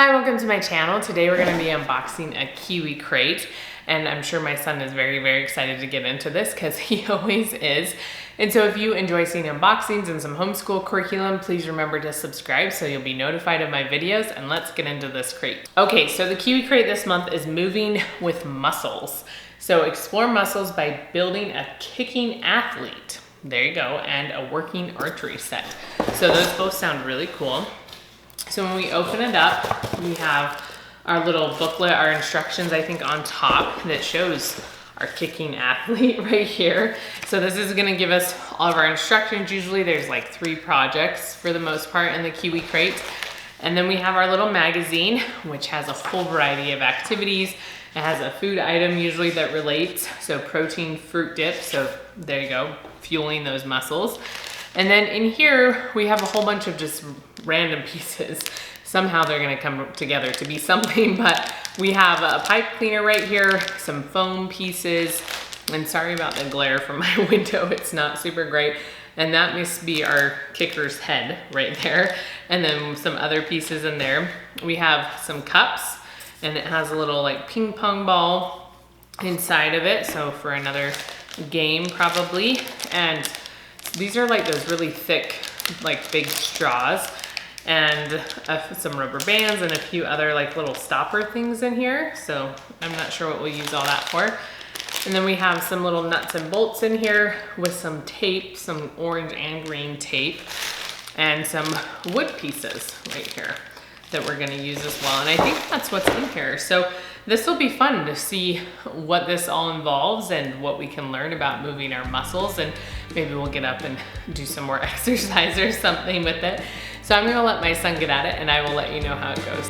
Hi, welcome to my channel. Today we're going to be unboxing a Kiwi Crate, and I'm sure my son is very, very excited to get into this because he always is. And so if you enjoy seeing unboxings and some homeschool curriculum, please remember to subscribe so you'll be notified of my videos, and let's get into this crate. Okay, so the Kiwi Crate this month is moving with muscles. So explore muscles by building a kicking athlete. There you go, and a working archery set. So those both sound really cool. So when we open it up, we have our little booklet, our instructions, I think, on top that shows our kicking athlete right here. So this is gonna give us all of our instructions. Usually there's like 3 projects for the most part in the Kiwi Crate. And then we have our little magazine, which has a whole variety of activities. It has a food item usually that relates. So protein fruit dip, so there you go, fueling those muscles. And then in here, we have a whole bunch of just random pieces. Somehow they're gonna come together to be something, but we have a pipe cleaner right here, some foam pieces, and sorry about the glare from my window, it's not super great. And that must be our kicker's head right there. And then some other pieces in there. We have some cups, and it has a little like ping pong ball inside of it, so for another game probably. And these are like those really thick, like big straws, and some rubber bands and a few other like little stopper things in here. So I'm not sure what we'll use all that for. And then we have some little nuts and bolts in here with some tape, some orange and green tape, and some wood pieces right here that we're gonna use as well. And I think that's what's in here. So this will be fun to see what this all involves and what we can learn about moving our muscles, and maybe we'll get up and do some more exercise or something with it. So I'm gonna let my son get at it, and I will let you know how it goes.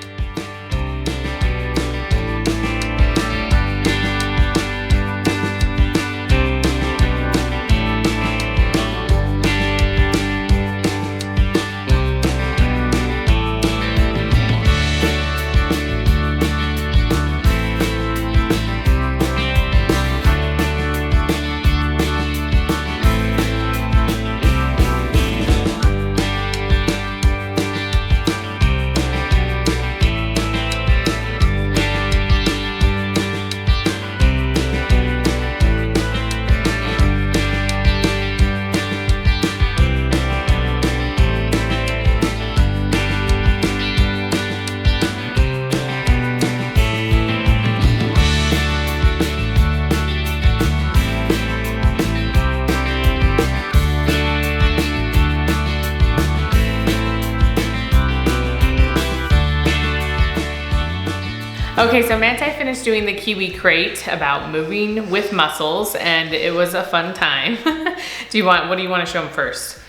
Okay, so Manti finished doing the Kiwi Crate about moving with muscles, and it was a fun time. What do you want to show him first?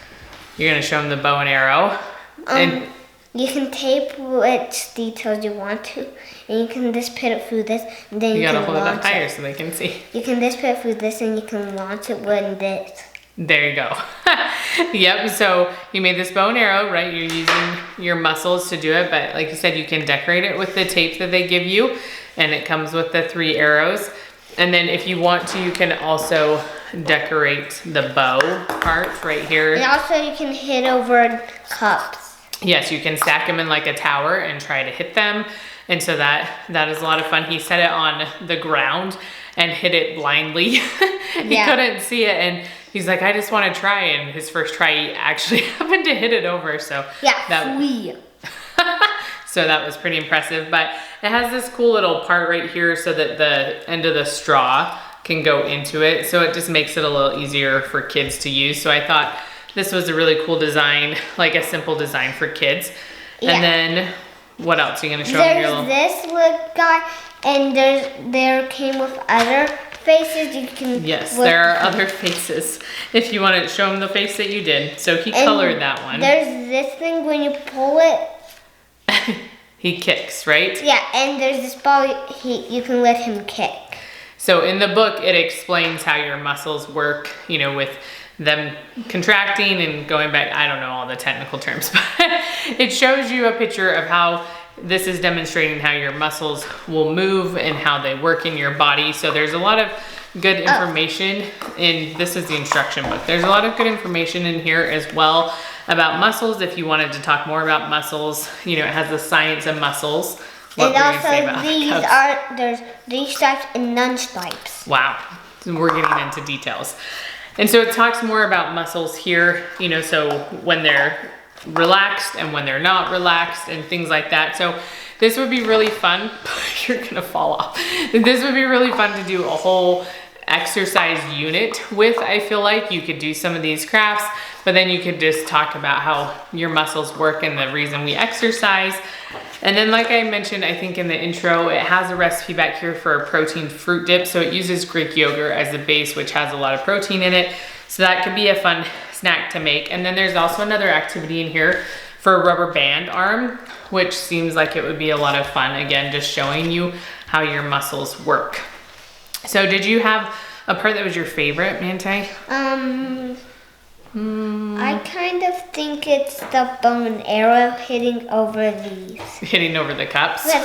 You're gonna show him the bow and arrow. And you can tape which details you want to, and you can just put it through this, and then you gotta hold it up higher so they can see. You can just put it through this, and you can launch it with this. There you go. Yep, so you made this bow and arrow, right? You're using your muscles to do it, but like you said, you can decorate it with the tape that they give you, and it comes with the 3 arrows. And then if you want to, you can also decorate the bow part right here. And also you can hit over cups. Yes, you can stack them in like a tower and try to hit them. And so that is a lot of fun. He set it on the ground and hit it blindly. He couldn't see it, and he's like, I just want to try. And his first try, he actually happened to hit it over. So so that was pretty impressive. But it has this cool little part right here so that the end of the straw can go into it. So it just makes it a little easier for kids to use. So I thought this was a really cool design, like a simple design for kids. Yeah. And then what else are you gonna show them? There's this little guy, and there came with other faces. You can. Yes, there are other faces. If you want to show him the face that you did. So he colored that one. There's this thing when you pull it. He kicks, right? Yeah, and there's this ball you can let him kick. So in the book, it explains how your muscles work, you know, with them contracting and going back. I don't know all the technical terms, but it shows you a picture of how this is demonstrating how your muscles will move and how they work in your body. So there's a lot of good information in, this is the instruction book. There's a lot of good information in here as well about muscles. If you wanted to talk more about muscles, you know, it has the science of muscles. What And were you gonna say about cups? there's 3 stripes and none stripes. Wow, so we're getting into details. And so it talks more about muscles here, you know, so when they're relaxed and when they're not relaxed and things like that. So this would be really fun. You're gonna fall off. This would be really fun to do a whole exercise unit with. I feel like you could do some of these crafts, but then you could just talk about how your muscles work and the reason we exercise. And then like I mentioned, I think in the intro, it has a recipe back here for a protein fruit dip. So it uses Greek yogurt as the base, which has a lot of protein in it. So that could be a fun snack to make. And then there's also another activity in here for a rubber band arm, which seems like it would be a lot of fun. Again, just showing you how your muscles work. So did you have a part that was your favorite, Manti? I kind of think it's the bow and arrow hitting over these. Hitting over the cups? Because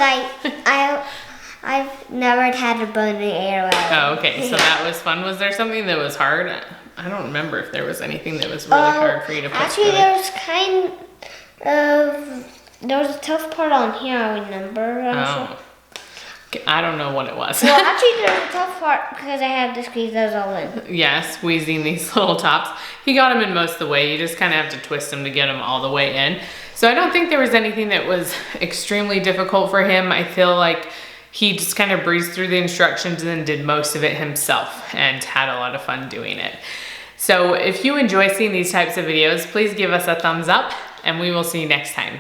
I've never had a bow and arrow. Oh, okay, so that was fun. Was there something that was hard? I don't remember if there was anything that was really hard for you to put actually, together. there was a tough part on here, I remember. Oh. I don't know what it was. Well, actually, there's a tough part because I had to squeeze those all in. Yeah, squeezing these little tops. He got them in most of the way. You just kind of have to twist them to get them all the way in. So I don't think there was anything that was extremely difficult for him. I feel like he just kind of breezed through the instructions and then did most of it himself and had a lot of fun doing it. So if you enjoy seeing these types of videos, please give us a thumbs up and we will see you next time.